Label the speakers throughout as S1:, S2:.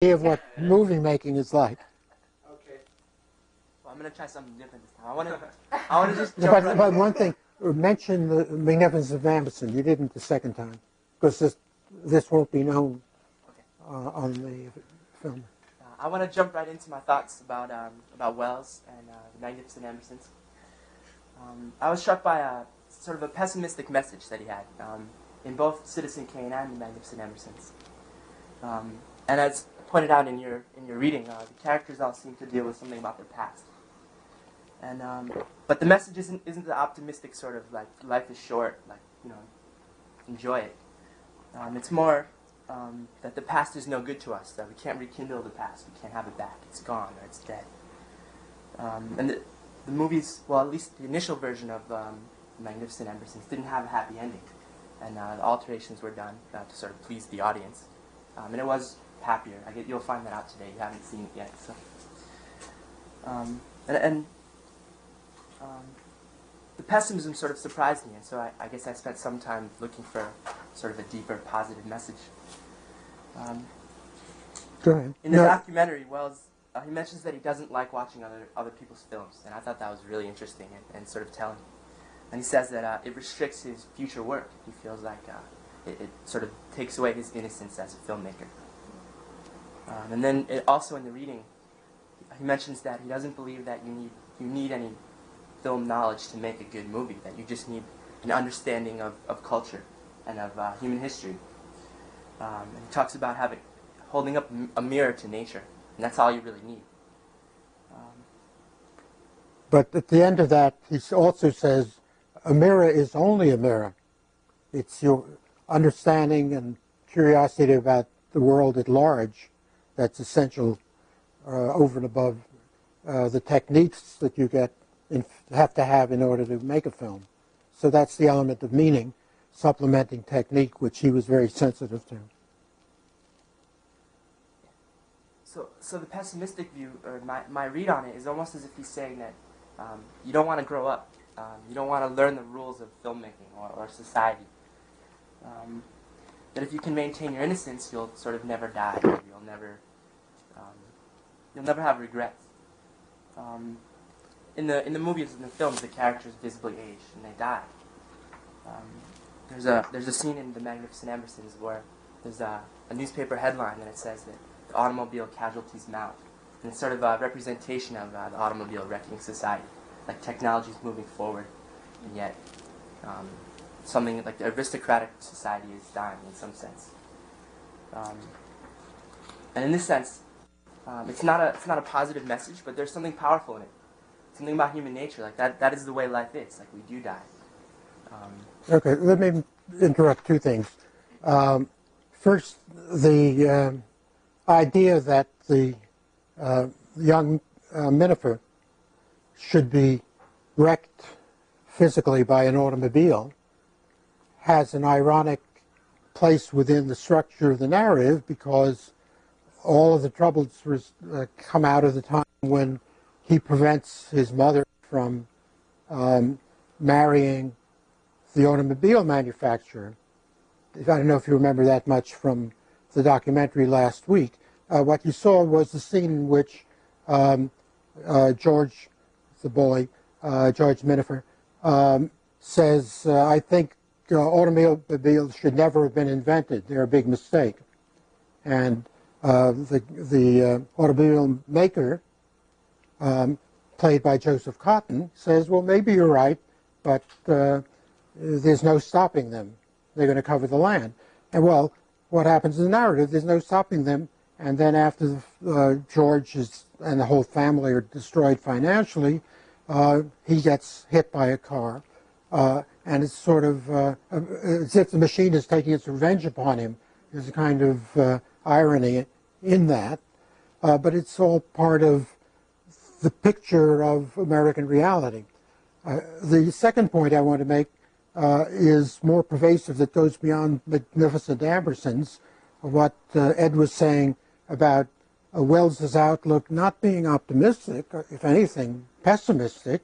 S1: idea of what movie making is like.
S2: Okay. Well, I'm going to try something different this time. I want to just jump right
S1: But one thing, mention the Magnificence of Amberson. You didn't the second time, because this won't be known on the film.
S2: I want to jump right into my thoughts about Wells and the Magnificent Ambersons. I was struck by sort of a pessimistic message that he had in both Citizen Kane and the Magnificent Ambersons. And as pointed out in your reading, the characters all seem to deal with something about their past. And but the message isn't the optimistic sort of like life is short, like enjoy it. It's more that the past is no good to us, that we can't rekindle the past, we can't have it back, it's gone or it's dead. And the movies, well, at least the initial version of Magnificent Ambersons didn't have a happy ending, and the alterations were done to sort of please the audience, and it was happier. You'll find that out today. You haven't seen it yet, so. The pessimism sort of surprised me, and so I guess I spent some time looking for sort of a deeper, positive message.
S1: Go ahead.
S2: In the documentary, Wells he mentions that he doesn't like watching other people's films, and I thought that was really interesting and sort of telling. And he says that it restricts his future work. He feels like it sort of takes away his innocence as a filmmaker. And then also in the reading, he mentions that he doesn't believe that you need any film knowledge to make a good movie, that you just need an understanding of culture and of human history. And he talks about holding up a mirror to nature, and that's all you really need.
S1: But at the end of that, he also says, a mirror is only a mirror. It's your understanding and curiosity about the world at large that's essential over and above the techniques that you have to have in order to make a film. So that's the element of meaning, supplementing technique, which he was very sensitive to.
S2: So the pessimistic view, or my read on it, is almost as if he's saying that you don't want to grow up. You don't want to learn the rules of filmmaking or society. That if you can maintain your innocence, you'll sort of never die. You'll never have regrets. In the movies, in the films, the characters visibly age and they die. There's a scene in The Magnificent Ambersons where there's a newspaper headline and it says that the automobile casualties mount. And it's sort of a representation of the automobile wrecking society. Like technology is moving forward, and yet something like the aristocratic society is dying in some sense. And in this sense, it's not a positive message, but there's something powerful in it. Something about human nature, like that is the way life is. Like we do die.
S1: Okay, let me interrupt two things. First, the idea that the young Minifer should be wrecked physically by an automobile has an ironic place within the structure of the narrative, because all of the troubles come out of the time when he prevents his mother from marrying the automobile manufacturer. I don't know if you remember that much from the documentary last week. What you saw was the scene in which George, the boy, George Minifer, says, I think automobiles should never have been invented. They're a big mistake. And the automobile maker, played by Joseph Cotton, says, well, maybe you're right, but there's no stopping them. They're going to cover the land. And, well, what happens in the narrative, there's no stopping them. And then after George and the whole family are destroyed financially, he gets hit by a car. And it's sort of as if the machine is taking its revenge upon him. There's a kind of irony in that. But it's all part of the picture of American reality. The second point I want to make is more pervasive, that goes beyond Magnificent Ambersons, what Ed was saying about Wells's outlook not being optimistic, or if anything, pessimistic,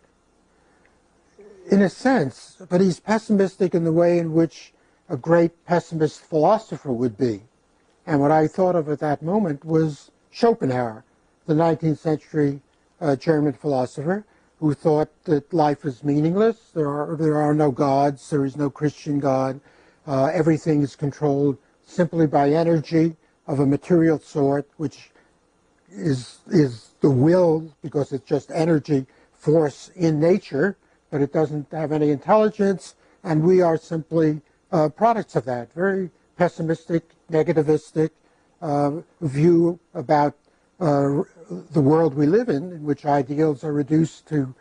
S1: in a sense, but he's pessimistic in the way in which a great pessimist philosopher would be. And what I thought of at that moment was Schopenhauer, the 19th century German philosopher, who thought that life is meaningless. There are no gods. There is no Christian God. Everything is controlled simply by energy of a material sort, which is the will, because it's just energy, force in nature, but it doesn't have any intelligence, and we are simply products of that. Very pessimistic, negativistic view about the world we live in which ideals are reduced to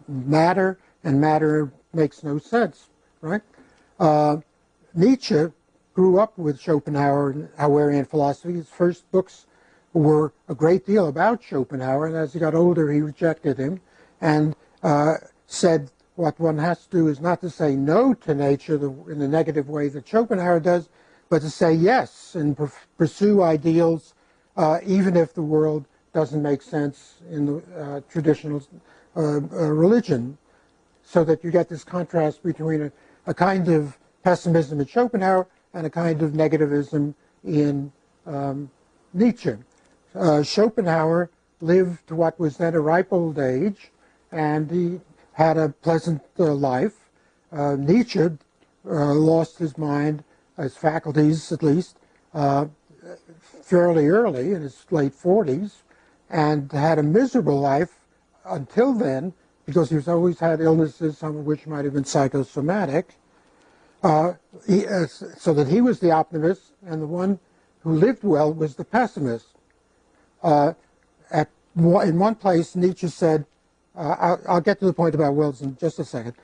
S1: matter, and matter makes no sense, right? Nietzsche grew up with Schopenhauer and Hauerian philosophy. His first books were a great deal about Schopenhauer, and as he got older, he rejected him and said what one has to do is not to say no to nature in the negative way that Schopenhauer does, but to say yes and pursue ideals even if the world doesn't make sense in the traditional religion, so that you get this contrast between a kind of pessimism in Schopenhauer and a kind of negativism in Nietzsche. Schopenhauer lived to what was then a ripe old age, and he had a pleasant life. Nietzsche lost his mind, his faculties at least, fairly early, in his late 40s, and had a miserable life until then, because he's always had illnesses, some of which might have been psychosomatic, so that he was the optimist, and the one who lived well was the pessimist. In one place, Nietzsche said, I'll get to the point about Wells in just a second.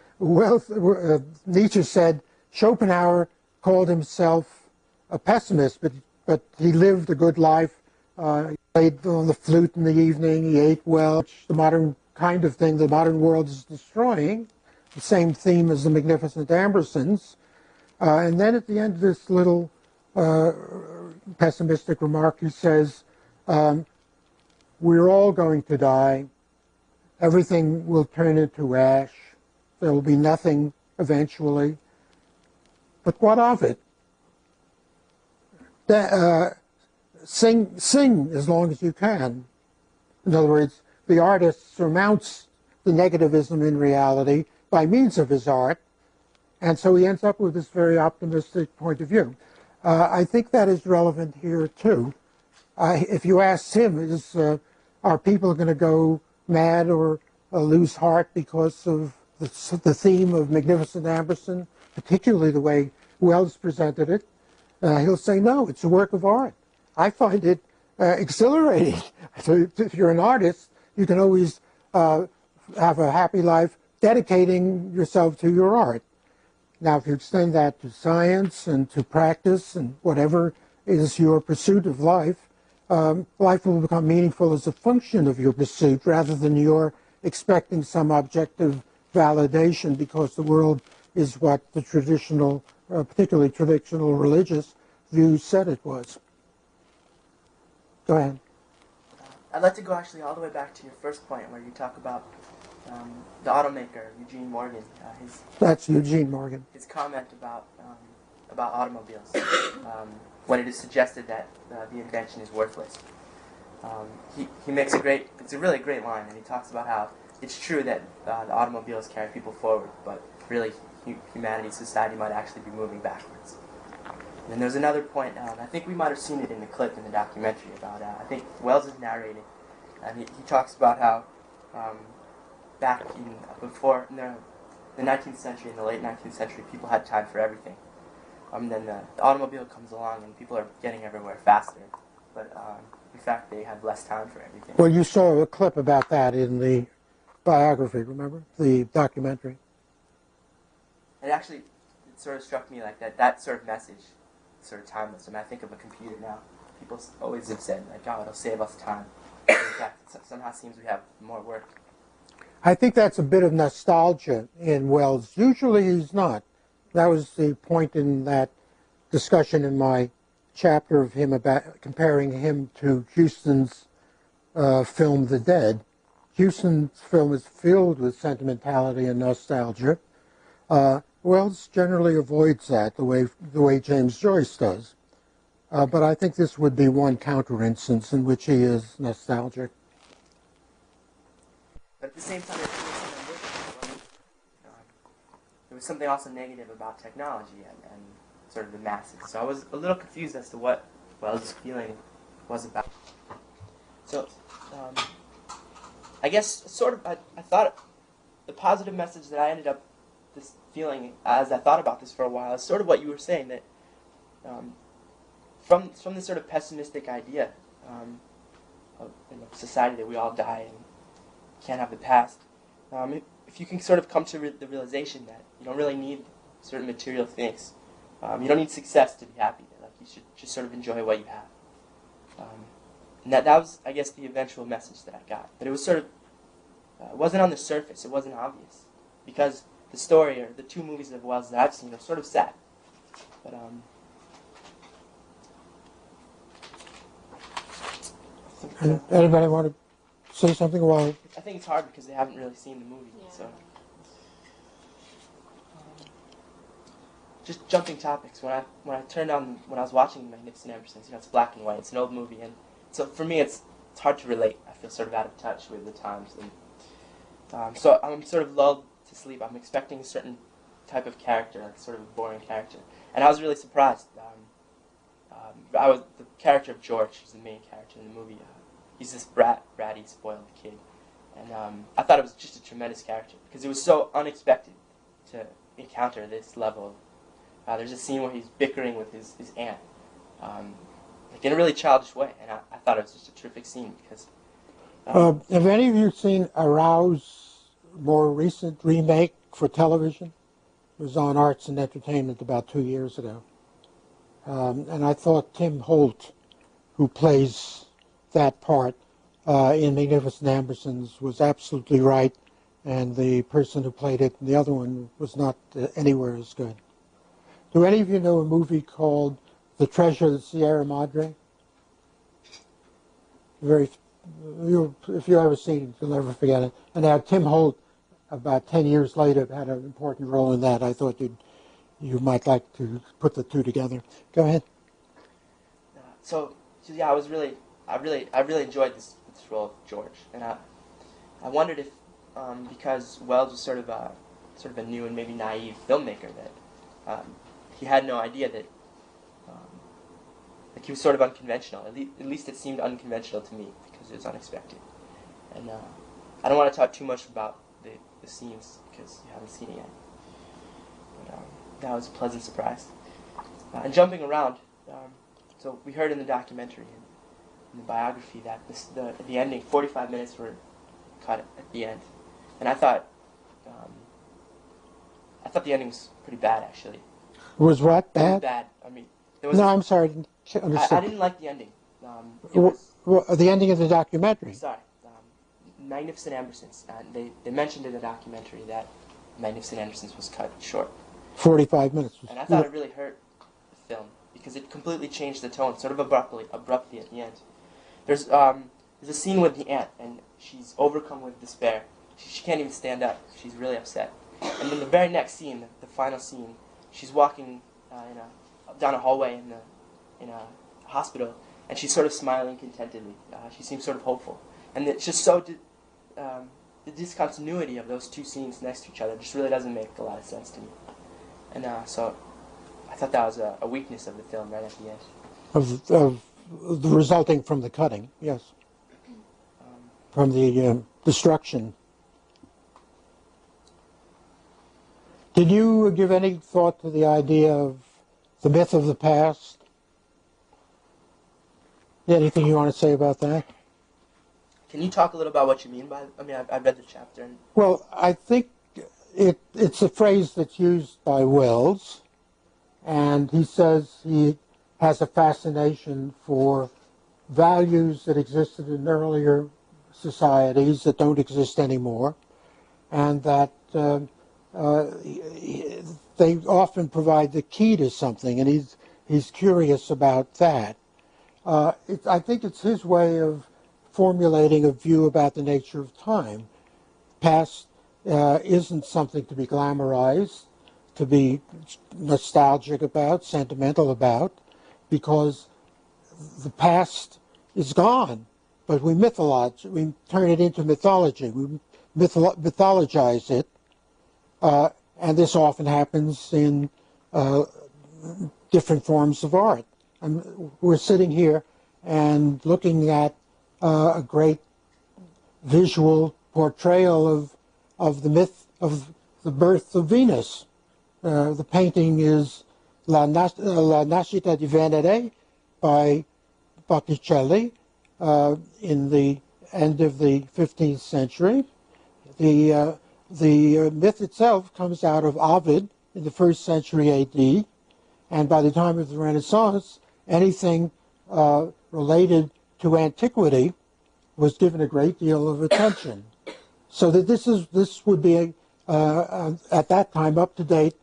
S1: Nietzsche said Schopenhauer called himself a pessimist, but he lived a good life. He played on the flute in the evening, he ate well, which the modern kind of thing the modern world is destroying, the same theme as the Magnificent Ambersons. And then at the end of this little pessimistic remark, he says, we're all going to die. Everything will turn into ash. There will be nothing eventually. But what of it? Sing as long as you can. In other words, the artist surmounts the negativism in reality by means of his art, and so he ends up with this very optimistic point of view. I think that is relevant here too. If you ask him, are people going to go mad or lose heart because of the theme of Magnificent Amberson, particularly the way Wells presented it? He'll say, no, it's a work of art. I find it exhilarating. So if you're an artist, you can always have a happy life dedicating yourself to your art. Now, if you extend that to science and to practice and whatever is your pursuit of life, life will become meaningful as a function of your pursuit rather than your expecting some objective validation because the world is what the traditional, particularly traditional religious view said it was. Go ahead.
S2: I'd like to go actually all the way back to your first point where you talk about the automaker, Eugene Morgan.
S1: That's Eugene Morgan.
S2: His comment about automobiles, when it is suggested that the invention is worthless. He makes it's a really great line, and he talks about how it's true that the automobiles carry people forward, but really humanity, society might actually be moving backwards. And there's another point, I think we might have seen it in the clip in the documentary about, I think Wells is narrating, and he talks about how back in the 19th century, in the late 19th century, people had time for everything. Then the automobile comes along and people are getting everywhere faster, but in fact they have less time for everything.
S1: Well, you saw a clip about that in the biography, remember? The documentary.
S2: And actually, it sort of struck me like that sort of message, sort of timeless. I mean, I think of a computer now. People always have said, like, oh, it'll save us time. In fact, it somehow seems we have more work.
S1: I think that's a bit of nostalgia in Wells. Usually he's not. That was the point in that discussion in my chapter of him about comparing him to Huston's film The Dead. Huston's film is filled with sentimentality and nostalgia. Wells generally avoids that the way James Joyce does. but I think this would be one counter instance in which he is nostalgic.
S2: But at the same time, there was something also negative about technology and sort of the masses. So I was a little confused as to what Wells' feeling was about. So I guess sort of I thought the positive message that I ended up this feeling as I thought about this for a while is sort of what you were saying, that from this sort of pessimistic idea of society that we all die and can't have the past, if you can sort of come to the realization that you don't really need certain material things, you don't need success to be happy. Like you should just sort of enjoy what you have. And that was, I guess, the eventual message that I got. But it was sort of, it wasn't on the surface. It wasn't obvious because the story or the two movies of Wells that I've seen are sort of sad. But
S1: Anybody want to say something while?
S2: I think it's hard because they haven't really seen the movie. Yeah. So, just jumping topics. When I turned on when I was watching Magnificent Ambersons, it's black and white. It's an old movie, and so for me, it's hard to relate. I feel sort of out of touch with the times, and so I'm sort of lulled to sleep. I'm expecting a certain type of character, like sort of a boring character, and I was really surprised. The character of George, who's the main character in the movie. He's this bratty, spoiled kid, and I thought it was just a tremendous character because it was so unexpected to encounter this level. There's a scene where he's bickering with his aunt, like in a really childish way, and I thought it was just a terrific scene because.
S1: Have any of you seen Arouse's more recent remake for television? It was on Arts and Entertainment about 2 years ago. And I thought Tim Holt, who plays that part in Magnificent Ambersons, was absolutely right, and the person who played it in the other one was not anywhere as good. Do any of you know a movie called The Treasure of the Sierra Madre? If you ever seen it, you'll never forget it. And now Tim Holt, about 10 years later, had an important role in that. I thought you might like to put the two together. Go ahead.
S2: So yeah, I really enjoyed this role of George, and I wondered if because Wells was sort of a new and maybe naive filmmaker that he had no idea that like he was sort of unconventional. At least it seemed unconventional to me because it was unexpected. And I don't want to talk too much about the scenes because you haven't seen it yet. But that was a pleasant surprise. And jumping around, so we heard in the documentary, in the biography, that the ending, 45 minutes were cut at the end. And I thought the ending was pretty bad, actually.
S1: Was what? Bad?
S2: It was bad. I mean,
S1: I'm sorry, I didn't understand.
S2: I didn't like the ending.
S1: The ending of the documentary?
S2: Sorry. Magnificent Ambersons. They mentioned in the documentary that Magnificent Ambersons was cut short.
S1: 45 minutes.
S2: And I thought it really hurt the film because it completely changed the tone, sort of abruptly at the end. There's a scene with the aunt, and she's overcome with despair. She can't even stand up. She's really upset. And then the very next scene, the final scene, she's walking down a hallway in a hospital, and she's sort of smiling contentedly. She seems sort of hopeful. And it's just so... the discontinuity of those two scenes next to each other just really doesn't make a lot of sense to me. And so I thought that was a weakness of the film right at the end.
S1: Of the resulting from the cutting, yes. From the destruction. Did you give any thought to the idea of the myth of the past? Anything you want to say about that?
S2: Can you talk a little about what you mean by... I mean, I read the chapter.
S1: Well, I think it's a phrase that's used by Wells, and he says he has a fascination for values that existed in earlier societies that don't exist anymore, and that they often provide the key to something, and he's curious about that. I think it's his way of formulating a view about the nature of time. Past isn't something to be glamorized, to be nostalgic about, sentimental about, because the past is gone, but we turn it into mythology. We mythologize it, and this often happens in different forms of art. We're sitting here and looking at a great visual portrayal of the myth of the birth of Venus. The painting is La Nascita di Venere by Botticelli in the end of the 15th century. The myth itself comes out of Ovid in the 1st century A.D., and by the time of the Renaissance, anything related to antiquity was given a great deal of attention. So that this would be at that time up-to-date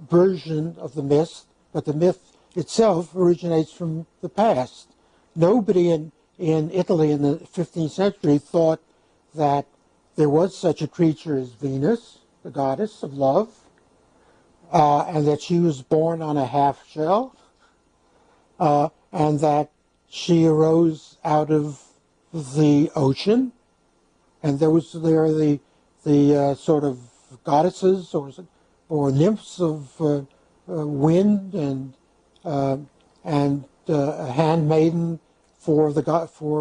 S1: version of the myth, but the myth itself originates from the past. Nobody in Italy in the 15th century thought that there was such a creature as Venus, the goddess of love, and that she was born on a half shell, and that she arose out of the ocean, and there are the sort of goddesses or nymphs of wind and a handmaiden for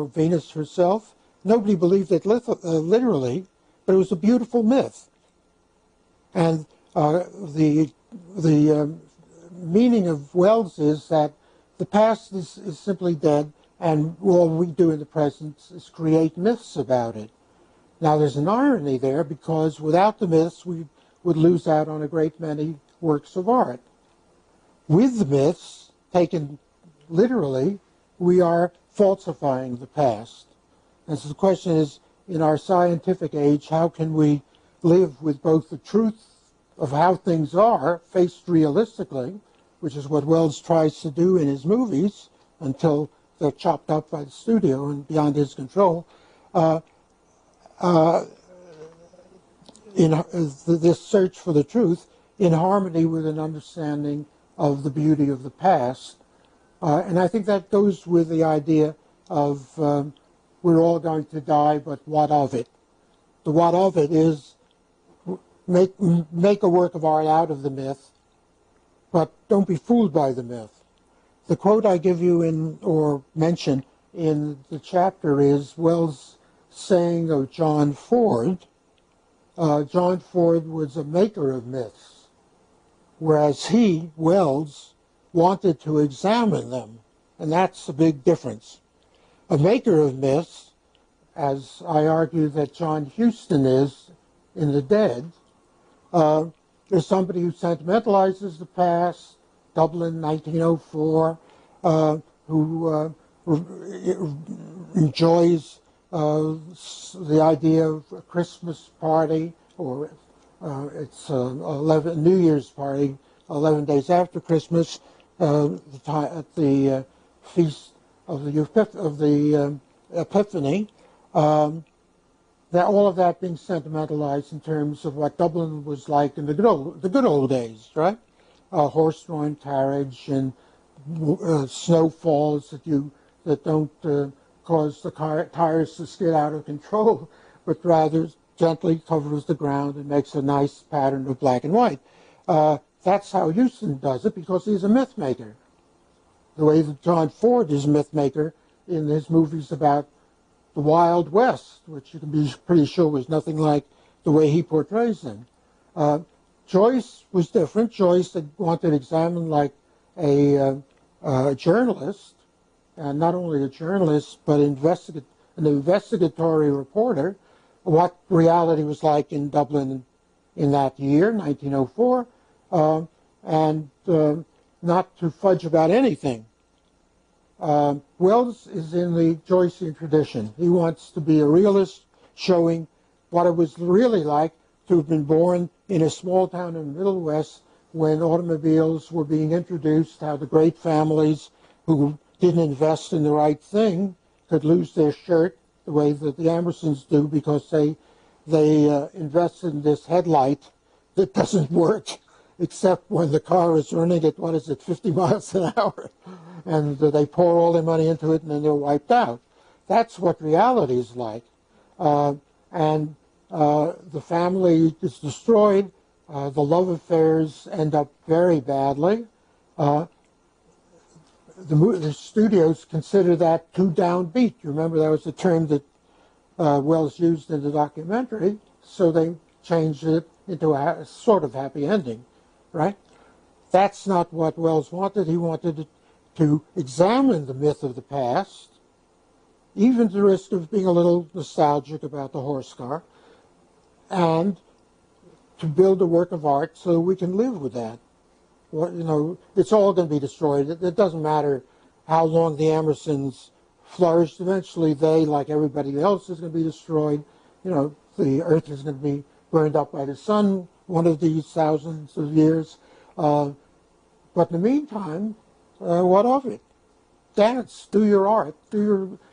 S1: Venus herself. Nobody believed it literally, but it was a beautiful myth. And the meaning of Wells is that the past is simply dead, and all we do in the present is create myths about it. Now, there's an irony there, because without the myths, we would lose out on a great many works of art. With the myths, taken literally, we are falsifying the past. And so the question is, in our scientific age, how can we live with both the truth of how things are, faced realistically, which is what Wells tries to do in his movies until they're chopped up by the studio and beyond his control, in this search for the truth, in harmony with an understanding of the beauty of the past. And I think that goes with the idea of we're all going to die, but what of it? The what of it is make a work of art out of the myth, but don't be fooled by the myth. The quote I give you or mention in the chapter is Wells' saying of John Ford. John Ford was a maker of myths, whereas Wells, wanted to examine them, and that's a big difference. A maker of myths, as I argue that John Huston is in The Dead, is somebody who sentimentalizes the past, Dublin, 1904, who enjoys the idea of a Christmas party, or it's a New Year's party 11 days after Christmas, at the feast of the Epiphany. That all of that being sentimentalized in terms of what Dublin was like in the good old days, right? Horse-drawn carriage and snowfalls that don't cause the tires to skid out of control, but rather gently covers the ground and makes a nice pattern of black and white. That's how Huston does it, because he's a myth maker. The way that John Ford is a myth maker in his movies about the Wild West, which you can be pretty sure was nothing like the way he portrays them. Joyce was different. Joyce wanted to examine like a journalist, and not only a journalist, but an investigatory reporter, what reality was like in Dublin in that year, 1904, and not to fudge about anything. Wells is in the Joycean tradition. He wants to be a realist, showing what it was really like to have been born in a small town in the Middle West when automobiles were being introduced, how the great families who didn't invest in the right thing could lose their shirt the way that the Emersons do because they invested in this headlight that doesn't work except when the car is running at, 50 miles an hour. and they pour all their money into it and then they're wiped out. That's what reality is like. And the family is destroyed. The love affairs end up very badly. The studios consider that too downbeat. You remember that was the term that Wells used in the documentary, so they changed it into a sort of happy ending, right? That's not what Wells wanted. He wanted to examine the myth of the past, even at the risk of being a little nostalgic about the horse car, and to build a work of art so we can live with that. Well, you know, it's all going to be destroyed. It doesn't matter how long the Emersons flourished. Eventually they, like everybody else, is going to be destroyed. You know, the earth is going to be burned up by the sun one of these thousands of years. But in the meantime, what of it? Dance, do your art,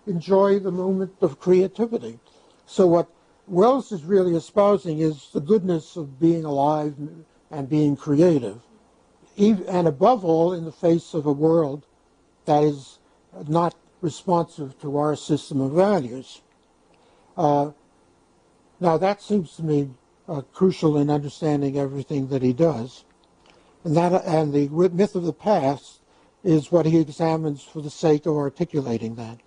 S1: enjoy the moment of creativity. So what Wells is really espousing is the goodness of being alive and being creative. And above all, in the face of a world that is not responsive to our system of values. Now that seems to me crucial in understanding everything that he does. And the myth of the past is what he examines for the sake of articulating that.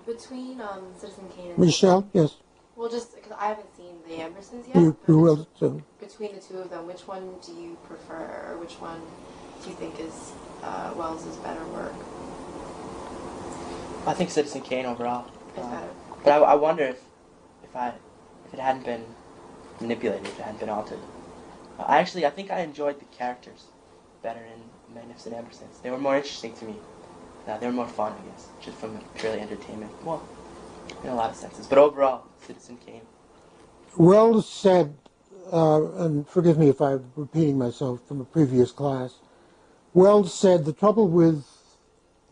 S3: Between Citizen Kane and
S1: Michelle, yes.
S3: Well, just because I haven't seen The Emersons yet.
S1: You will too.
S3: Between the two of them, which one do you prefer, or which one do you think is Wells's better work?
S2: I think Citizen Kane overall.
S3: Is better.
S2: But I wonder if it hadn't been manipulated, if it hadn't been altered. I think I enjoyed the characters better in Magnificent Emersons. They were more interesting to me. They were more fun, I guess, just from purely entertainment. Well, in a lot of senses. But overall, Citizen Kane.
S1: Wells said, and forgive me if I'm repeating myself from a previous class, Wells said the trouble with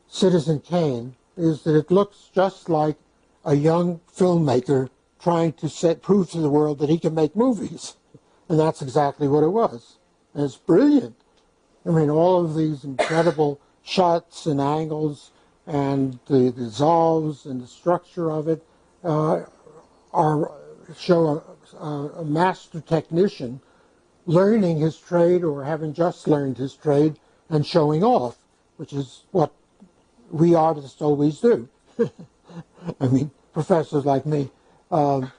S1: Citizen Kane is that it looks just like a young filmmaker trying to prove to the world that he can make movies. And that's exactly what it was. And it's brilliant. I mean, all of these incredible shots and angles and the dissolves and the structure of it show a master technician learning his trade or having just learned his trade and showing off, which is what we artists always do. I mean, professors like me. In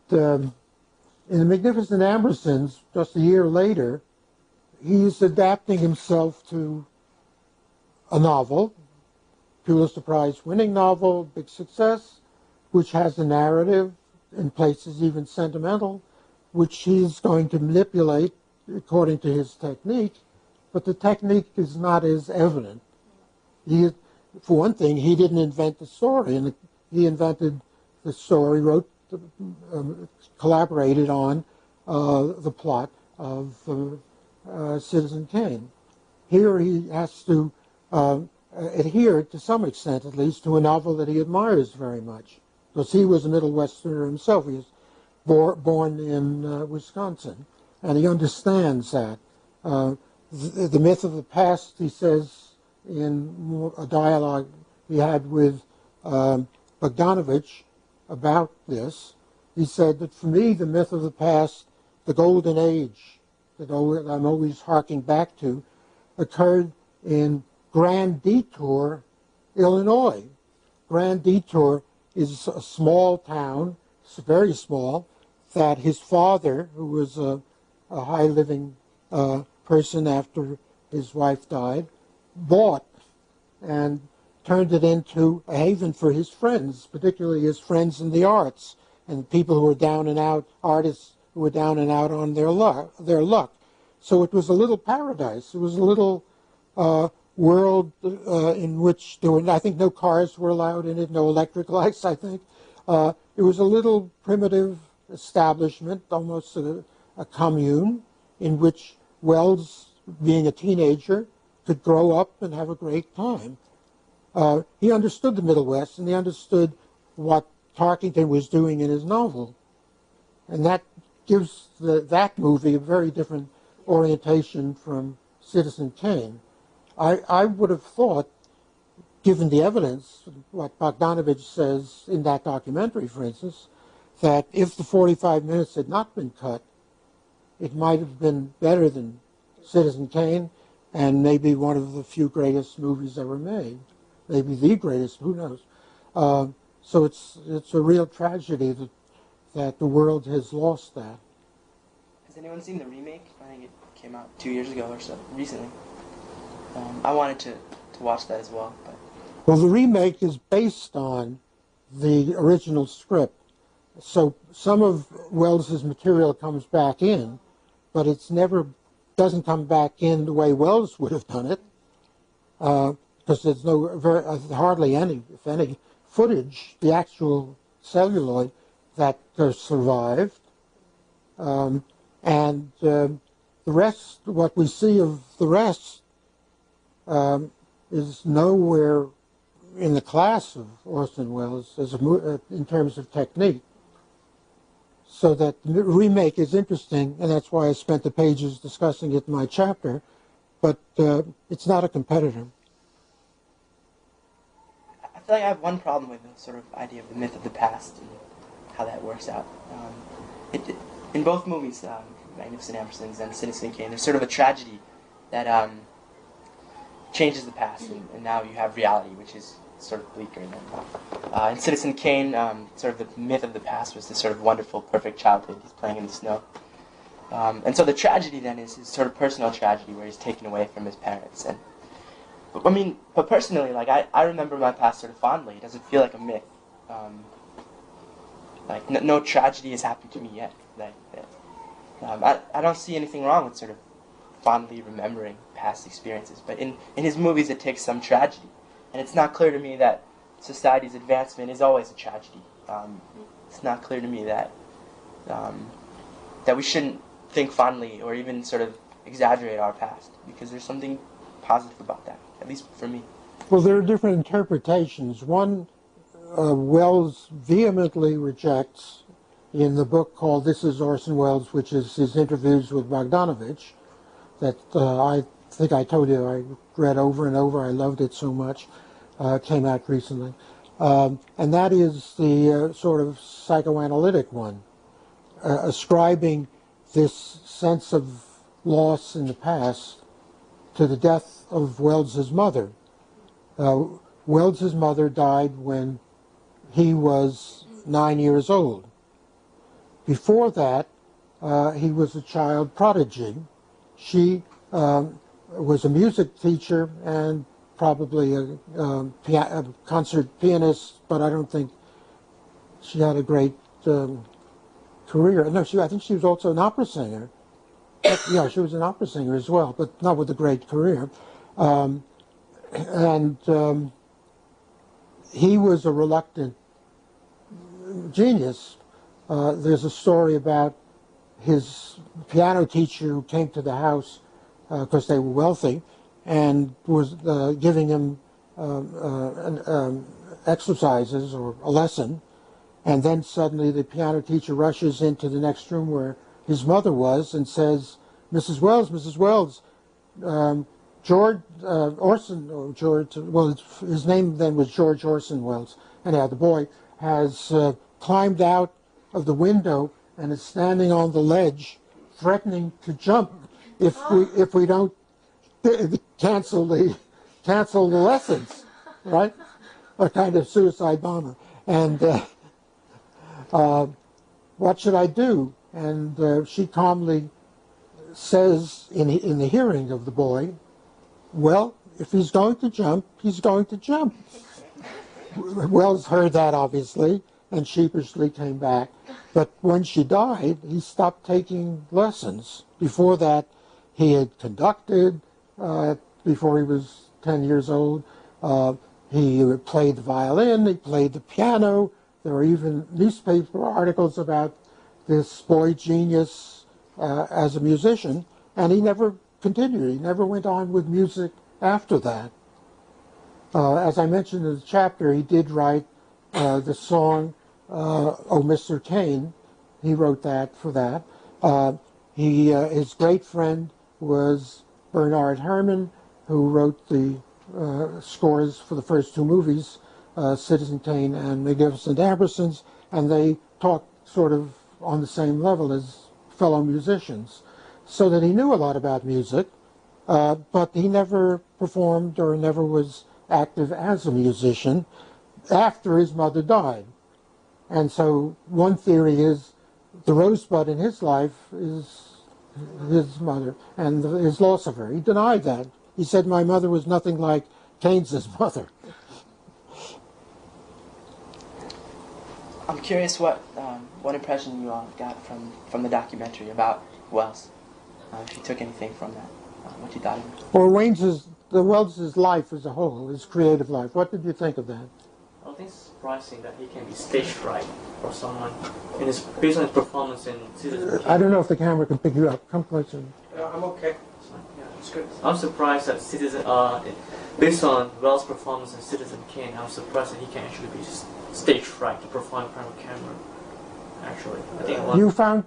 S1: The Magnificent Emersons, just a year later, he's adapting himself to a novel, Pulitzer Prize winning novel, big success, which has a narrative, in places even sentimental, which he's going to manipulate according to his technique, but the technique is not as evident. For one thing, he didn't invent the story, and he invented the story, collaborated on the plot of Citizen Kane. Here he has to adhere, to some extent at least, to a novel that he admires very much, because he was a Middle Westerner himself. He was born in Wisconsin, and he understands that. The myth of the past, he says in a dialogue he had with Bogdanovich about this, he said that for me the myth of the past, the golden age that I'm always harking back to, occurred in Grand Detour, Illinois. Grand Detour is a small town, it's very small, that his father, who was a high-living person after his wife died, bought and turned it into a haven for his friends, particularly his friends in the arts and people who were down and out, artists who were down and out on their luck. So it was a little paradise. It was a little world in which there were, I think, no cars were allowed in it, no electric lights, I think. It was a little primitive establishment, almost a commune, in which Wells, being a teenager, could grow up and have a great time. He understood the Middle West, and he understood what Tarkington was doing in his novel. And that gives that movie a very different orientation from Citizen Kane. I would have thought, given the evidence, what Bogdanovich says in that documentary, for instance, that if the 45 minutes had not been cut, it might have been better than Citizen Kane, and maybe one of the few greatest movies ever made, maybe the greatest, who knows. So it's a real tragedy that the world has lost that.
S2: Has anyone seen the remake? I think it came out 2 years ago or so, recently. I wanted to watch that as well. But.
S1: Well, the remake is based on the original script. So some of Wells's material comes back in, but doesn't come back in the way Wells would have done it, because there's hardly any, if any, footage, the actual celluloid that survived, and the rest, what we see of the rest, is nowhere in the class of Orson Welles in terms of technique. So that the remake is interesting, and that's why I spent the pages discussing it in my chapter, but it's not a competitor.
S2: I feel like I have one problem with the sort of idea of the myth of the past and how that works out. In both movies, Magnificent Ambersons and Citizen Kane, there's sort of a tragedy that changes the past, and now you have reality, which is sort of bleaker. In Citizen Kane, sort of the myth of the past was this sort of wonderful, perfect childhood. He's playing in the snow. And so the tragedy then is his sort of personal tragedy where he's taken away from his parents. But personally, like, I remember my past sort of fondly. It doesn't feel like a myth. No tragedy has happened to me yet. I don't see anything wrong with sort of fondly remembering past experiences. But in his movies, it takes some tragedy. And it's not clear to me that society's advancement is always a tragedy. It's not clear to me that we shouldn't think fondly or even sort of exaggerate our past, because there's something positive about that, at least for me.
S1: Well, there are different interpretations. One, Welles vehemently rejects in the book called This is Orson Welles, which is his interviews with Bogdanovich, that I think I told you I read over and over. I loved it so much. It came out recently. And that is the sort of psychoanalytic one, ascribing this sense of loss in the past to the death of Wells's mother. Wells's mother died when he was 9 years old. Before that, he was a child prodigy. She was a music teacher and probably a concert pianist, but I don't think she had a great career. No, I think she was also an opera singer. Yeah, she was an opera singer as well, but not with a great career. He was a reluctant genius. There's a story about his piano teacher who came to the house because they were wealthy and was giving him exercises or a lesson, and then suddenly the piano teacher rushes into the next room where his mother was and says, Mrs. Wells, George Orson, or George, well, his name then was George Orson Welles. Anyhow, the boy has climbed out of the window and is standing on the ledge, threatening to jump if we don't cancel the lessons, right? A kind of suicide bomber. And what should I do? And she calmly says in the hearing of the boy, well, if he's going to jump, he's going to jump. Wells heard that, obviously, and sheepishly came back. But when she died, he stopped taking lessons. Before that, he had conducted before he was 10 years old. He played the violin, he played the piano. There were even newspaper articles about this boy genius as a musician, and he never continued. He never went on with music after that. As I mentioned in the chapter, he did write the song, Oh, Mr. Kane. He wrote that for that. His great friend was Bernard Herrmann, who wrote the scores for the first two movies, Citizen Kane and Magnificent Ambersons, and they talked sort of on the same level as fellow musicians, so that he knew a lot about music, but he never performed or never was active as a musician after his mother died. And so one theory is the rosebud in his life is his mother and his loss of her. He denied that. He said, my mother was nothing like Keynes's mother.
S2: I'm curious what impression you all got from the documentary about Wells. If you took anything from that, what you thought of it.
S1: Or Wells's life as a whole, his creative life. What did you think of that?
S4: I don't think it's surprising that he can be stage fright for someone, and it's based on his performance in Citizen Kane.
S1: I don't know if the camera can pick you up. Come closer.
S5: I'm okay.
S4: Yeah,
S5: It's good.
S4: I'm surprised that based on Wells' performance in Citizen Kane, I'm surprised that he can actually be stage fright to perform in front of a camera. Actually, I think
S1: You found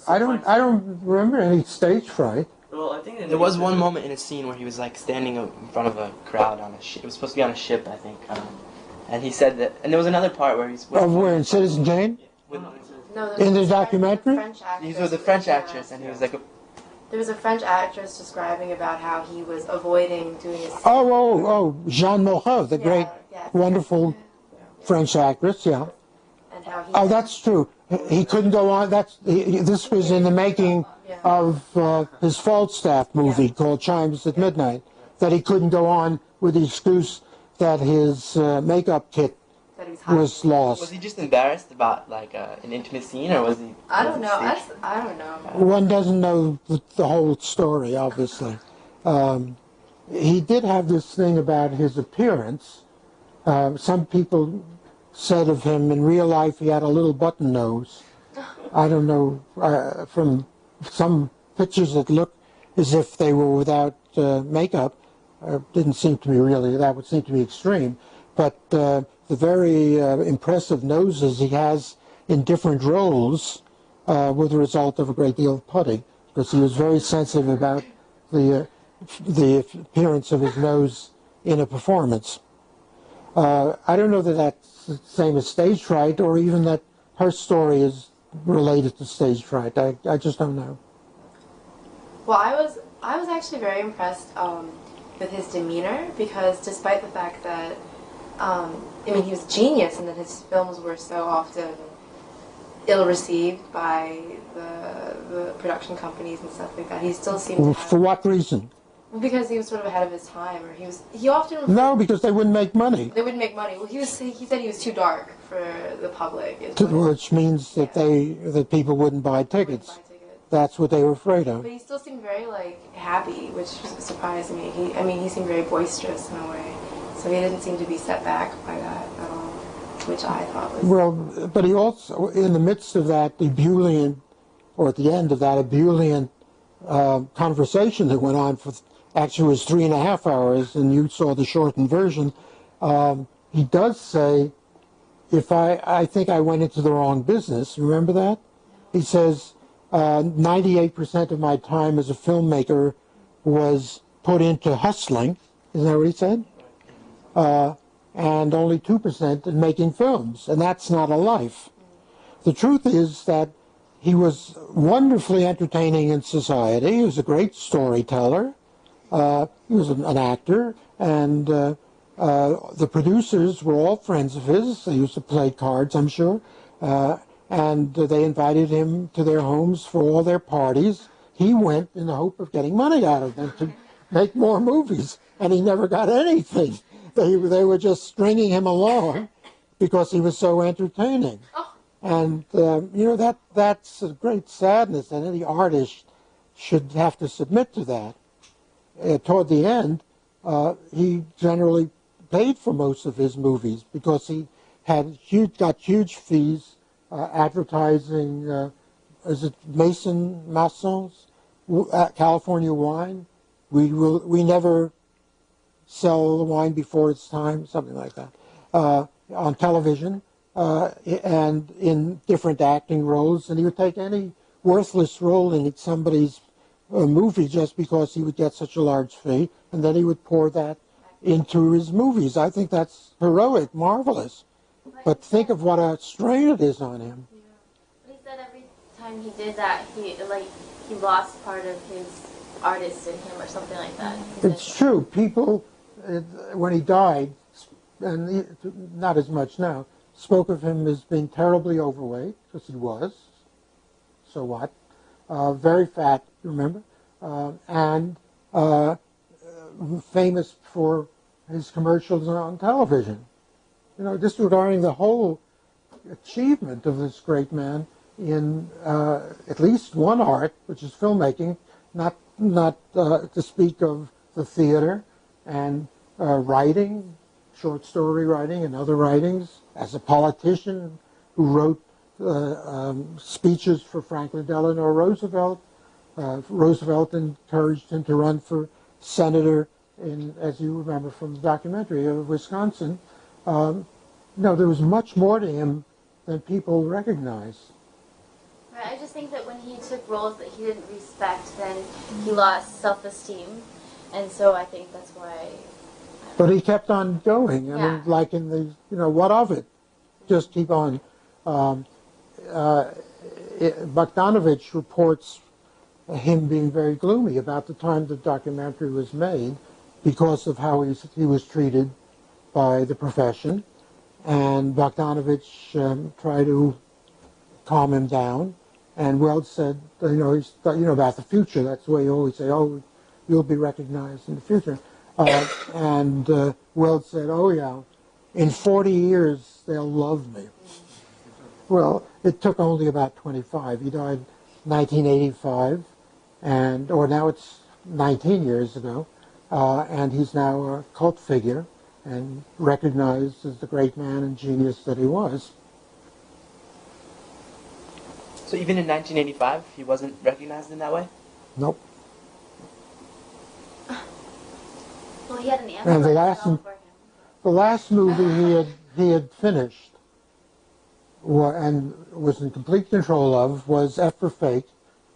S1: I don't remember any stage fright.
S4: Well, I think
S2: There was one moment in a scene where he was like standing in front of a crowd on a ship. It was supposed to be on a ship, I think. And he said that. And there was another part where he's.
S1: Of where, in Citizen Kane?
S3: No,
S1: In the documentary?
S2: He was with a French actress, and he was like.
S3: There was a French actress describing about how he was avoiding doing his.
S1: Jeanne Moreau, the great, wonderful French actress, yeah.
S3: And how he.
S1: Oh, that's true. He couldn't go on. This was in the making of his Falstaff movie called Chimes at Midnight, that he couldn't go on with the excuse that his makeup kit was lost.
S2: Was he just embarrassed about like an intimate scene, or was he?
S3: I don't know. I don't know.
S1: One doesn't know the whole story, obviously. He did have this thing about his appearance. Some people said of him in real life he had a little button nose. I don't know, from some pictures that look as if they were without makeup, didn't seem to me really, that would seem to be extreme. But the very impressive noses he has in different roles were the result of a great deal of putting, because he was very sensitive about the appearance of his nose in a performance. I don't know that that's the same as stage fright, or even that her story is related to stage fright. I just don't know.
S3: Well, I was actually very impressed with his demeanor, because despite the fact that he was genius, and that his films were so often ill-received by the production companies and stuff like that, he still seemed to have,
S1: For what reason?
S3: because he was sort of ahead of his time, or he often
S1: No, because they wouldn't make money.
S3: They wouldn't make money. Well, he said he was too dark for the public,
S1: Which means that that people wouldn't buy tickets. That's what they were afraid of.
S3: But he still seemed very happy, which surprised me. He seemed very boisterous in a way, so he didn't seem to be set back by that at all, which I thought was.
S1: Well, but he also, in the midst of that ebullient, or at the end of that ebullient conversation that went on for, actually it was 3.5 hours, and you saw the shortened version. He does say, I think I went into the wrong business. Remember that? He says, 98% of my time as a filmmaker was put into hustling. Isn't that what he said? And only 2% in making films. And that's not a life. The truth is that he was wonderfully entertaining in society. He was a great storyteller. He was an actor. And the producers were all friends of his. They used to play cards, I'm sure. And they invited him to their homes for all their parties. He went in the hope of getting money out of them to make more movies, and he never got anything. They were just stringing him along because he was so entertaining. And, that's a great sadness, and any artist should have to submit to that. Toward the end, he generally paid for most of his movies because he got huge fees. Advertising, is it Mason's California wine? We never sell the wine before it's time, something like that. On television and in different acting roles, and he would take any worthless role in somebody's movie just because he would get such a large fee, and then he would pour that into his movies. I think that's heroic, marvelous. But think of what a strain it is on him.
S5: Yeah. But he said every time he did that, he lost part of his artist in him or something like that.
S1: It's true. People, when he died, and not as much now, spoke of him as being terribly overweight, because he was. So what? Very fat, remember? And famous for his commercials on television. You know, disregarding the whole achievement of this great man in at least one art, which is filmmaking, not to speak of the theater and writing, short story writing and other writings, as a politician who wrote speeches for Franklin Delano Roosevelt. Roosevelt encouraged him to run for senator in, as you remember from the documentary, of Wisconsin. No, there was much more to him than people recognize.
S5: Right, I just think that when he took roles that he didn't respect, then he lost self-esteem, and so I think that's why.
S1: But he kept on going. I
S5: Yeah.
S1: mean, like in the, what of it? Just keep on. Bogdanovich reports him being very gloomy about the time the documentary was made because of how he was treated by the profession. And Bogdanovich tried to calm him down. And Wells said, he's about the future. That's the way you always say, oh, you'll be recognized in the future. And Wells said, oh, yeah, in 40 years, they'll love me. Well, it took only about 25. He died 1985, or now it's 19 years ago, and he's now a cult figure and recognized as the great man and genius that he was.
S2: So even in 1985, he wasn't recognized in that way?
S1: Nope.
S5: Well, he had an
S1: And the
S5: ambulance
S1: last movie he had finished and was in complete control of was F for Fake,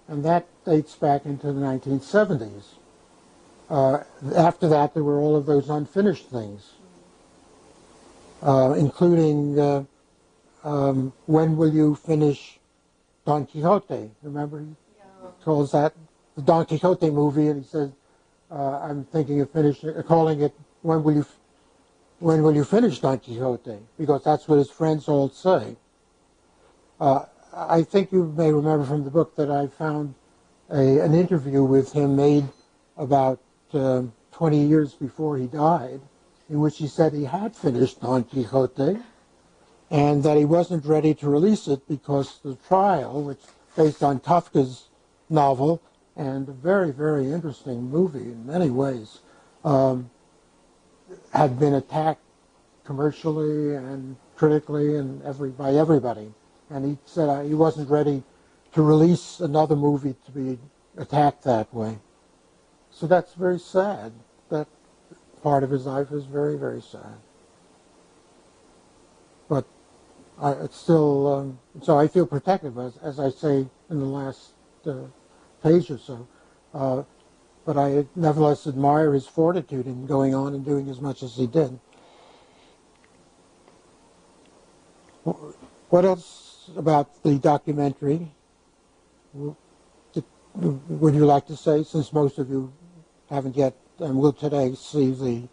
S1: and that dates back into the 1970s. After that, there were all of those unfinished things, including When Will You Finish Don Quixote? Remember, he calls that the Don Quixote movie, and he says, I'm thinking of calling it When Will You Finish Don Quixote? Because that's what his friends all say. I think you may remember from the book that I found an interview with him made about 20 years before he died, in which he said he had finished Don Quixote and that he wasn't ready to release it because the trial, which based on Kafka's novel and a very, very interesting movie in many ways, had been attacked commercially and critically and by everybody. And he said he wasn't ready to release another movie to be attacked that way. So that's very sad. That part of his life is very, very sad. But it's still, so I feel protective, as I say in the last page or so. But I nevertheless admire his fortitude in going on and doing as much as he did. What else about the documentary would you like to say, since most of you haven't yet and will today see the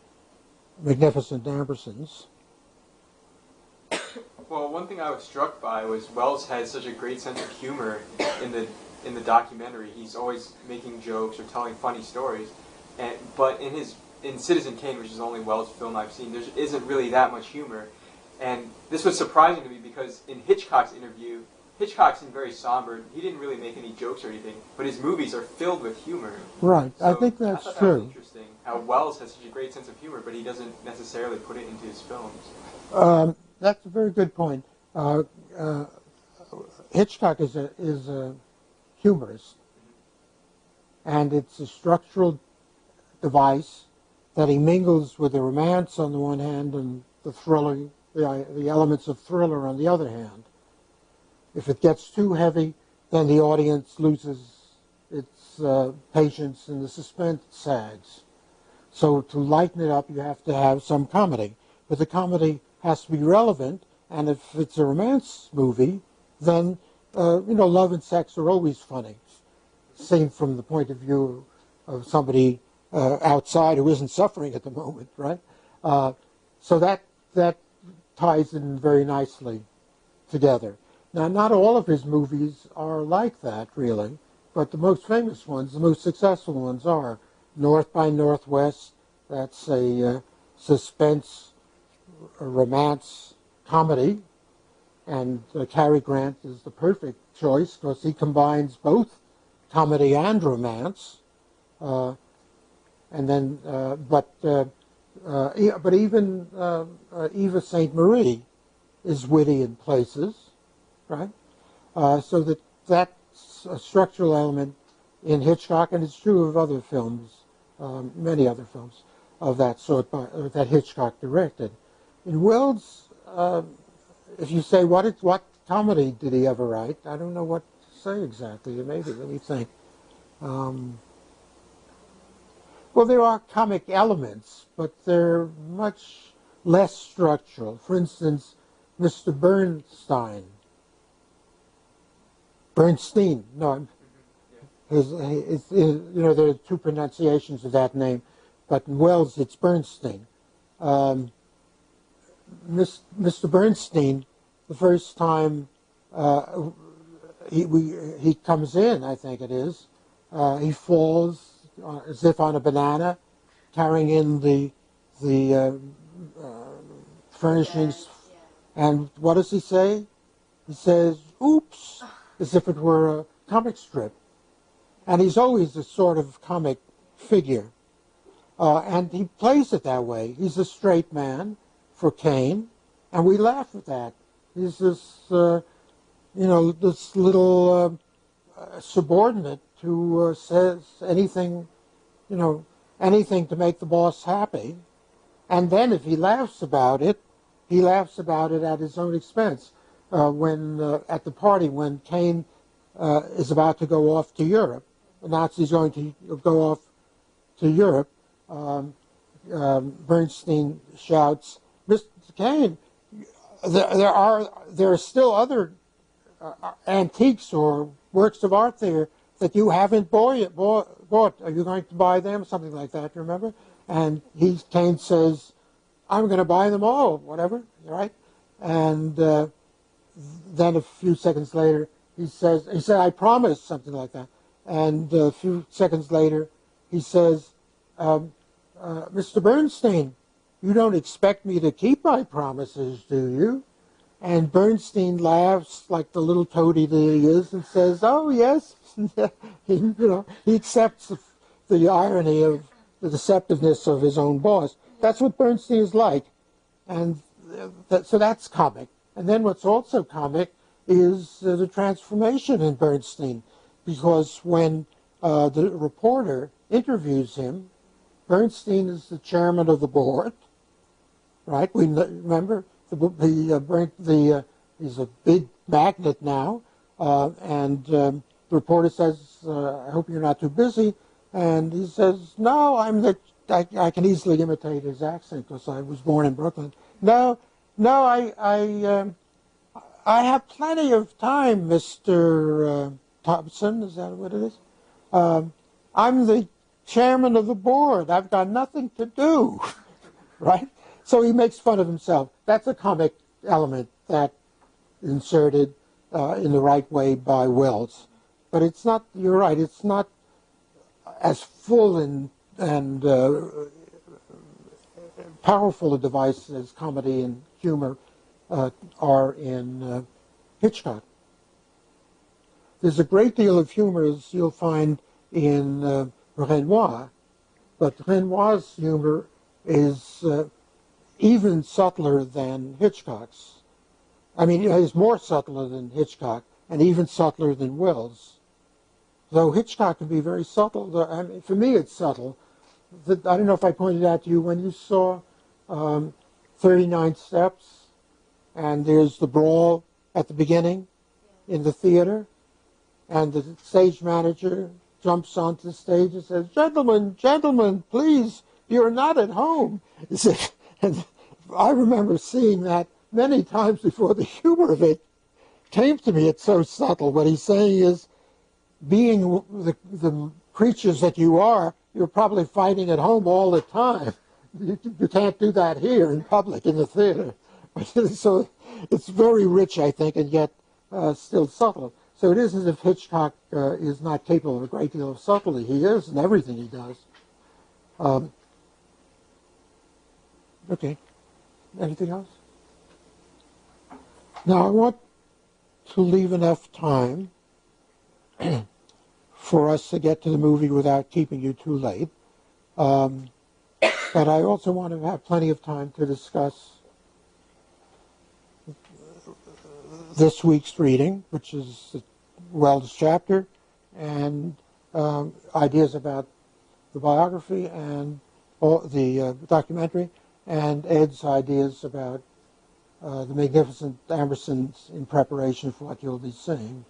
S1: magnificent Ambersons?
S6: Well, one thing I was struck by was Wells had such a great sense of humor in the documentary. He's always making jokes or telling funny stories, but in Citizen Kane, which is the only Wells film I've seen, there isn't really that much humor. And this was surprising to me because in Hitchcock's interview, Hitchcock seemed very somber. He didn't really make any jokes or anything, but his movies are filled with humor.
S1: Right,
S6: So
S1: I think that's
S6: I thought
S1: true.
S6: That was interesting, how Wells has such a great sense of humor, but he doesn't necessarily put it into his films.
S1: That's a very good point. Hitchcock is a humorist, and it's a structural device that he mingles with the romance on the one hand and the thrilling, the elements of thriller on the other hand. If it gets too heavy, then the audience loses its patience and the suspense sags. So to lighten it up, you have to have some comedy. But the comedy has to be relevant, and if it's a romance movie, then, love and sex are always funny, seen from the point of view of somebody outside who isn't suffering at the moment, right? So that ties in very nicely together. Now, not all of his movies are like that, really, but the most famous ones, the most successful ones are North by Northwest. That's a suspense, a romance comedy, and Cary Grant is the perfect choice because he combines both comedy and romance. But even Eva St. Marie is witty in places, right? So that's a structural element in Hitchcock, and it's true of other films, many other films of that sort that Hitchcock directed. In Wells, if you say what comedy did he ever write, I don't know what to say exactly. Maybe let me think. Well, there are comic elements, but they're much less structural. For instance, Mr. Bernstein. No, there are two pronunciations of that name, but in Wells it's Bernstein. Mr. Bernstein, the first time he comes in, I think it is, he falls as if on a banana, carrying in the furnishings. And what does he say? He says, "Oops," as if it were a comic strip. And he's always a sort of comic figure. And he plays it that way. He's a straight man for Cain, and we laugh at that. He's this, this little subordinate who says anything, anything to make the boss happy. And then if he laughs about it at his own expense. When at the party, when Cain is about to go off to Europe, announced he's going to go off to Europe, Bernstein shouts, "Mr. Cain, there are still other antiques or works of art there that you haven't bought. Are you going to buy them?" Something like that, remember? And Cain says, "I'm going to buy them all," whatever, right? And then a few seconds later, he said, "I promise," something like that. And a few seconds later, he says, "Mr. Bernstein, you don't expect me to keep my promises, do you?" And Bernstein laughs like the little toady that he is and says, "Oh, yes." he accepts the irony of the deceptiveness of his own boss. That's what Bernstein is like. And so that's comic. And then what's also comic is the transformation in Bernstein. Because when the reporter interviews him, Bernstein is the chairman of the board, right? We remember he's a big magnate now, and the reporter says, "I hope you're not too busy," and he says, "No, I can easily imitate his accent because I was born in Brooklyn. No, I have plenty of time, Mr. Thompson." Is that what it is? "I'm the chairman of the board. I've got nothing to do," right? So he makes fun of himself. That's a comic element that inserted in the right way by Wells. But it's not, you're right, it's not as full and powerful a device as comedy and humor are in Hitchcock. There's a great deal of humor, as you'll find in Renoir, but Renoir's humor is even subtler than Hitchcock's. I mean, it's more subtler than Hitchcock and even subtler than Wells. Though Hitchcock can be very subtle. I mean, for me, it's subtle. I don't know if I pointed out to you when you saw 39 Steps, and there's the brawl at the beginning in the theater. and the stage manager jumps onto the stage and says, "Gentlemen, gentlemen, please, you're not at home." And I remember seeing that many times before. The humor of it came to me. It's so subtle. What he's saying is, being the creatures that you are, you're probably fighting at home all the time. You can't do that here in public, in the theater. So it's very rich, I think, and yet still subtle. So it isn't as if Hitchcock is not capable of a great deal of subtlety. He is in everything he does. Okay. Anything else? Now, I want to leave enough time for us to get to the movie without keeping you too late. But I also want to have plenty of time to discuss this week's reading, which is the Wells chapter, and ideas about the biography and the documentary, and Ed's ideas about the Magnificent Ambersons in preparation for what you'll be seeing.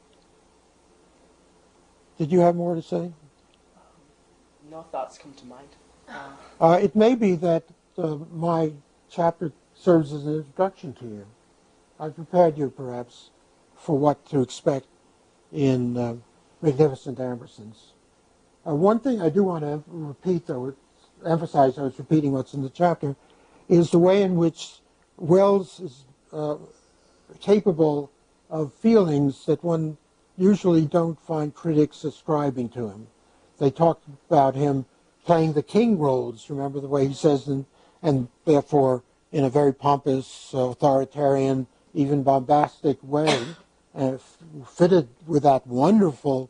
S1: Did you have more to say?
S2: No thoughts come to mind.
S1: It may be that my chapter serves as an introduction to you. I've prepared you, perhaps, for what to expect in Magnificent Ambersons. One thing I do want to repeat, though, emphasize, I was repeating what's in the chapter, is the way in which Wells is capable of feelings that one usually don't find critics ascribing to him. They talk about him playing the king roles, remember the way he says, and therefore in a very pompous, authoritarian, even bombastic way, and fitted with that wonderful,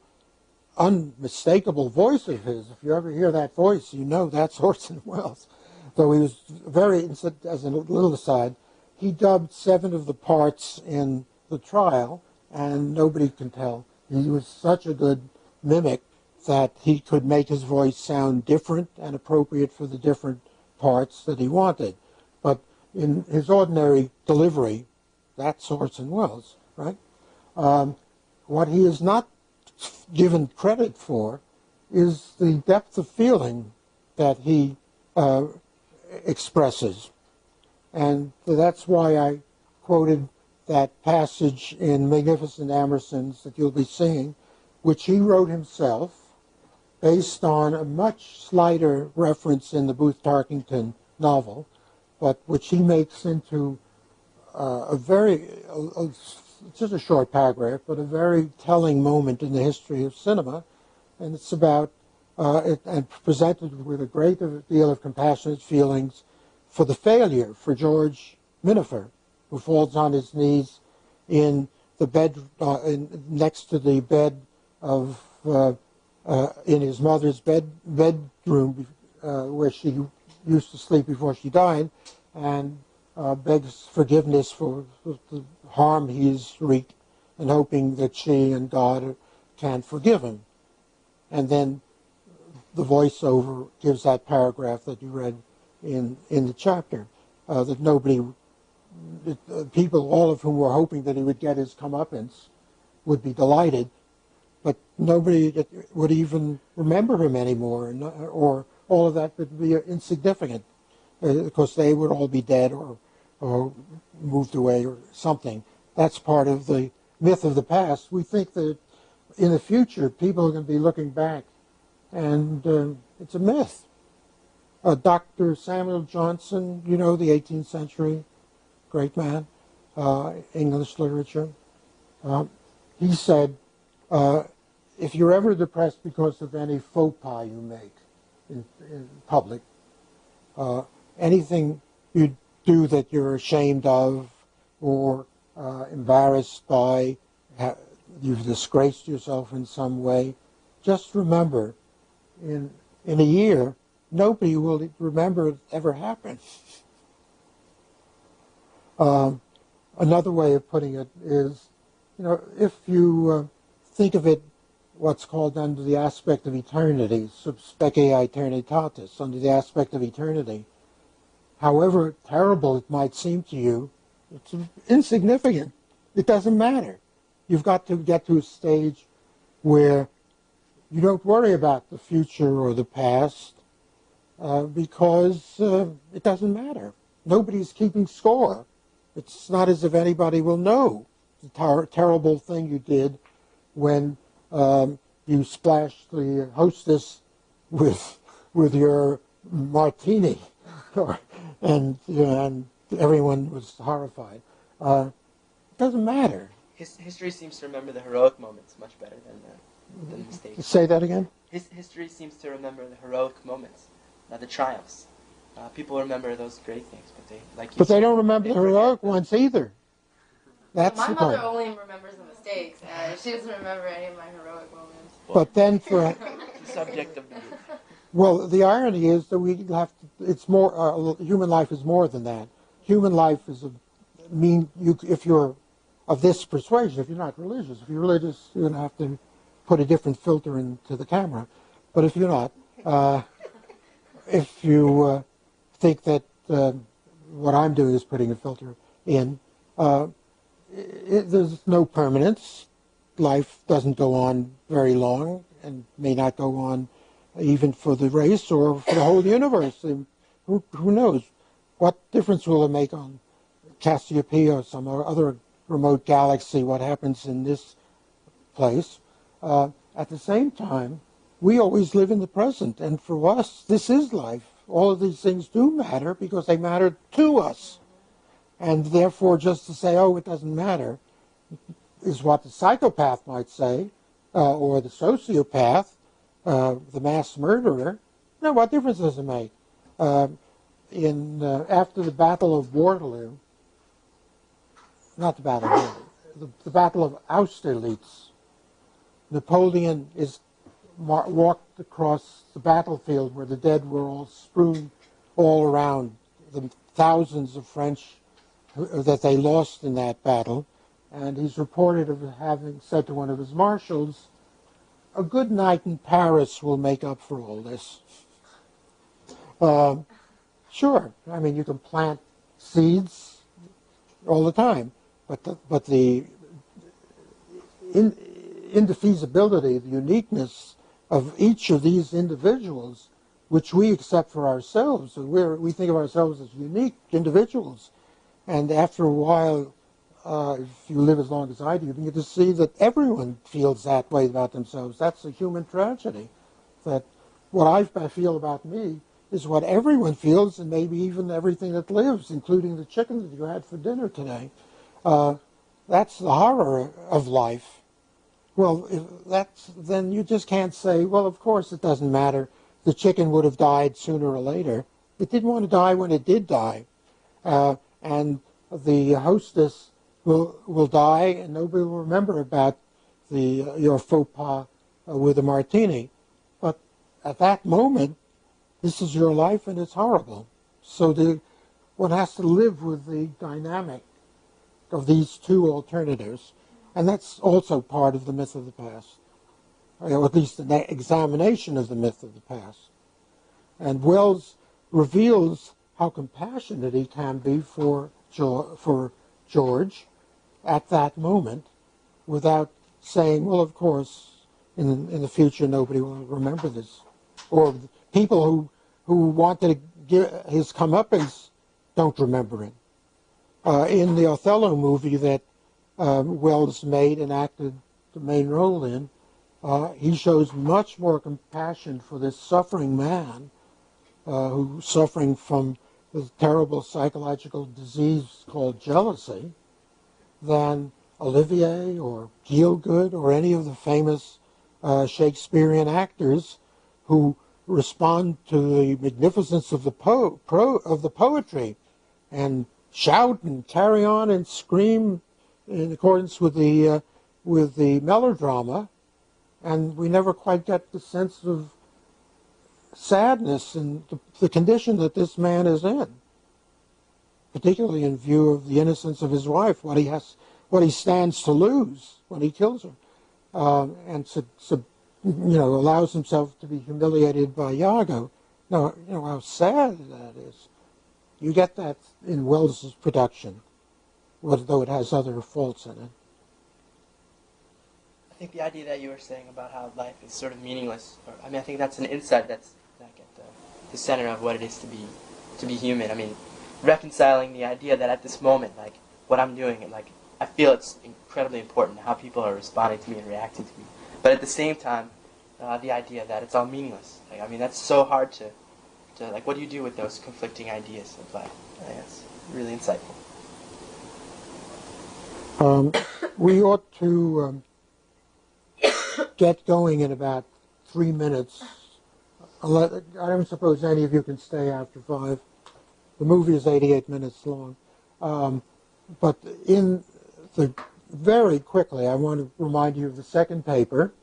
S1: unmistakable voice of his. If you ever hear that voice, you know that's Orson Welles. Though he was very, as a little aside, he dubbed 7 of the parts in the trial, and nobody can tell. He was such a good mimic that he could make his voice sound different and appropriate for the different parts that he wanted. But in his ordinary delivery, that's Orson Welles, right? What he is not given credit for is the depth of feeling that he expresses. And that's why I quoted that passage in Magnificent Ambersons that you'll be seeing, which he wrote himself, based on a much slighter reference in the Booth Tarkington novel, but which he makes into just a short paragraph, but a very telling moment in the history of cinema. And it's about, and presented with a great deal of compassionate feelings for the failure for George Minifer, who falls on his knees in the bed, next to the bed of, in his mother's bedroom where she used to sleep before she died, and begs forgiveness for the harm he's wreaked, and hoping that she and God can forgive him. And then the voiceover gives that paragraph that you read in the chapter, that nobody, people, all of whom were hoping that he would get his comeuppance, would be delighted, but nobody would even remember him anymore, or all of that would be insignificant, because they would all be dead or moved away or something. That's part of the myth of the past. We think that in the future people are going to be looking back, and it's a myth. Dr. Samuel Johnson, you know, the 18th century great man, English literature, he said, if you're ever depressed because of any faux pas you make in public, anything you do that you're ashamed of or embarrassed by, you've disgraced yourself in some way, just remember, in a year, nobody will remember it ever happened. Another way of putting it is, you know, if you think of it, what's called under the aspect of eternity, sub specie eternitatis, under the aspect of eternity, however terrible it might seem to you, it's insignificant. It doesn't matter. You've got to get to a stage where you don't worry about the future or the past because it doesn't matter. Nobody's keeping score. It's not as if anybody will know the terrible thing you did when you splashed the hostess with your martini, and everyone was horrified. It doesn't matter.
S2: History seems to remember the heroic moments much better than the mistakes.
S1: Say that again?
S2: History seems to remember the heroic moments, the triumphs. People remember those great things, but
S1: they don't remember the heroic ones either. That's
S3: my
S1: the
S3: mother
S1: point.
S3: only remembers the mistakes. She doesn't remember any of my heroic moments.
S1: But then for
S2: the subject of the book.
S1: well, the irony is that we have to. It's more. Human life is more than that. Human life is if you're of this persuasion, if you're not religious. If you're religious, you're going to have to put a different filter into the camera. But if you're not, if you think that what I'm doing is putting a filter in, there's no permanence. Life doesn't go on very long and may not go on even for the race or for the whole universe. And who knows? What difference will it make on Cassiopeia or some other remote galaxy, what happens in this place? At the same time, we always live in the present, and for us, this is life. All of these things do matter because they matter to us. And therefore, just to say, oh, it doesn't matter, is what the psychopath might say, or the sociopath, the mass murderer. No, what difference does it make? After the Battle of Waterloo, not the Battle of Waterloo, the Battle of Austerlitz, Napoleon is walked across the battlefield where the dead were all strewn all around, the thousands of French that they lost in that battle, and he's reported of having said to one of his marshals, "A good night in Paris will make up for all this." Sure, I mean, you can plant seeds all the time, but the indefeasibility, the uniqueness of each of these individuals, which we accept for ourselves, so we think of ourselves as unique individuals, and after a while, if you live as long as I do, you get to see that everyone feels that way about themselves. That's a human tragedy, that what I feel about me is what everyone feels, and maybe even everything that lives, including the chicken that you had for dinner today. That's the horror of life. Well, then you just can't say, well, of course it doesn't matter. The chicken would have died sooner or later. It didn't want to die when it did die. And the hostess will die, and nobody will remember about your faux pas with a martini. But at that moment, this is your life, and it's horrible. So one has to live with the dynamic of these two alternatives. And that's also part of the myth of the past, or at least an examination of the myth of the past. And Wells reveals how compassionate he can be for George at that moment without saying, well, of course, in the future nobody will remember this. Or people who wanted to give his comeuppance don't remember it. In the Othello movie that Wells made and acted the main role in, he shows much more compassion for this suffering man who's suffering from this terrible psychological disease called jealousy than Olivier or Gielgud or any of the famous Shakespearean actors who respond to the magnificence of the poetry and shout and carry on and scream in accordance with the melodrama, and we never quite get the sense of sadness and the condition that this man is in, particularly in view of the innocence of his wife, what he stands to lose when he kills her, and allows himself to be humiliated by Iago. Now, how sad that is. You get that in Wells's production, though it has other faults in it.
S2: think the idea that you were saying about how life is sort of meaningless, I think that's an insight that's like at the center of what it is to be human. I mean, reconciling the idea that at this moment, like what I'm doing, and like I feel it's incredibly important how people are responding to me and reacting to me. But at the same time, the idea that it's all meaningless. Like, I mean, that's so hard to like. What do you do with those conflicting ideas of life? I think that's really insightful.
S1: We ought to get going in about 3 minutes. I don't suppose any of you can stay after 5. The movie is 88 minutes long. But very quickly, I want to remind you of the second paper,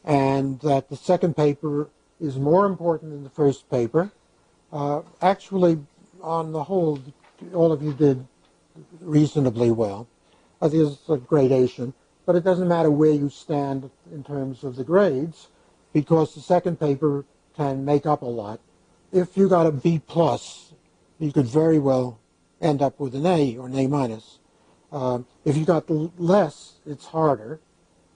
S1: and that the second paper is more important than the first paper. Actually, on the whole, all of you did reasonably well. There's a gradation, but it doesn't matter where you stand in terms of the grades, because the second paper can make up a lot. If you got a B+, you could very well end up with an A or an A-. If you got less, it's harder.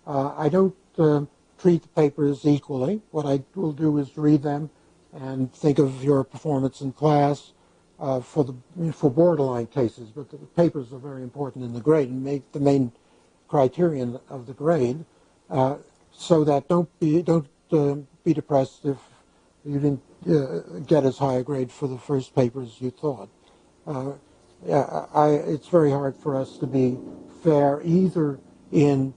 S1: I don't treat the papers equally. What I will do is read them and think of your performance in class for borderline cases. But the papers are very important in the grade and make the main criterion of the grade. So that don't be depressed if you didn't get as high a grade for the first paper as you thought. It's very hard for us to be fair either in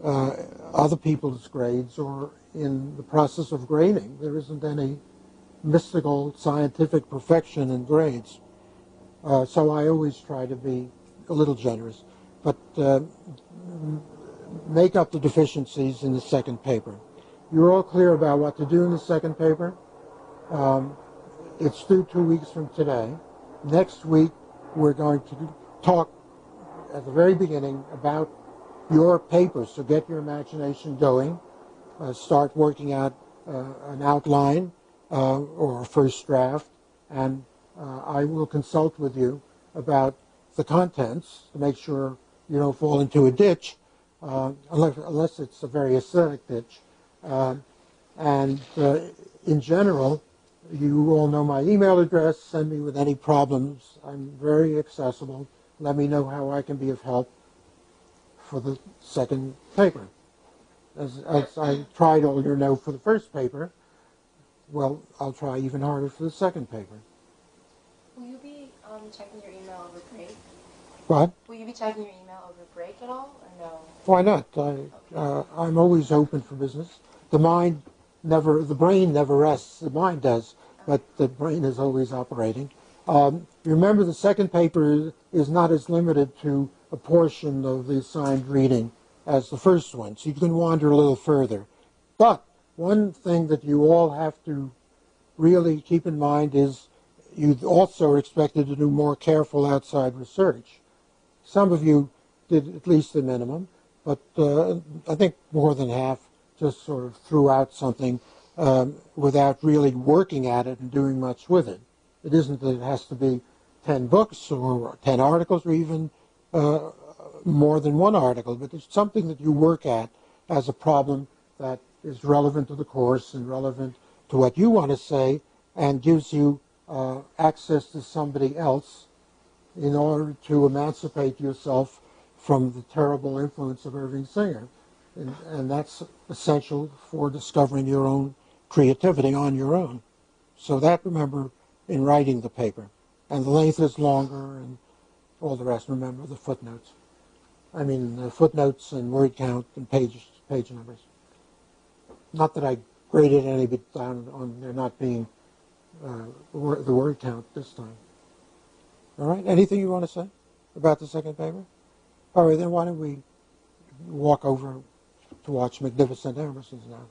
S1: other people's grades or in the process of grading. There isn't any mystical scientific perfection in grades. So I always try to be a little generous. But make up the deficiencies in the second paper. You're all clear about what to do in the second paper? It's due 2 weeks from today. Next week, we're going to talk at the very beginning about your papers. So get your imagination going. Start working out an outline or a first draft. And I will consult with you about the contents to make sure you don't fall into a ditch, unless it's a very acidic ditch. And in general, you all know my email address. Send me with any problems. I'm very accessible. Let me know how I can be of help for the second paper. As I tried all your know for the first paper, well, I'll try even harder for the second paper.
S3: Will you be checking your email over break?
S1: What?
S3: Will you be checking your email over break at all, or no?
S1: Why not? I'm always open for business. The brain never rests. The mind does, but the brain is always operating. Remember, the second paper is not as limited to a portion of the assigned reading as the first one, so you can wander a little further. But one thing that you all have to really keep in mind is you also are expected to do more careful outside research. Some of you did at least the minimum, but I think more than half just sort of threw out something without really working at it and doing much with it. It isn't that it has to be 10 books or 10 articles or even more than one article, but it's something that you work at as a problem that is relevant to the course and relevant to what you want to say and gives you access to somebody else in order to emancipate yourself from the terrible influence of Irving Singer. And that's essential for discovering your own creativity on your own. So that, remember, in writing the paper. And the length is longer and all the rest. Remember the footnotes. I mean, the footnotes and word count and page numbers. Not that I graded any bit down on there not being the word count this time. All right? Anything you want to say about the second paper? All right, then why don't we walk over to watch Magnificent Emerson's now.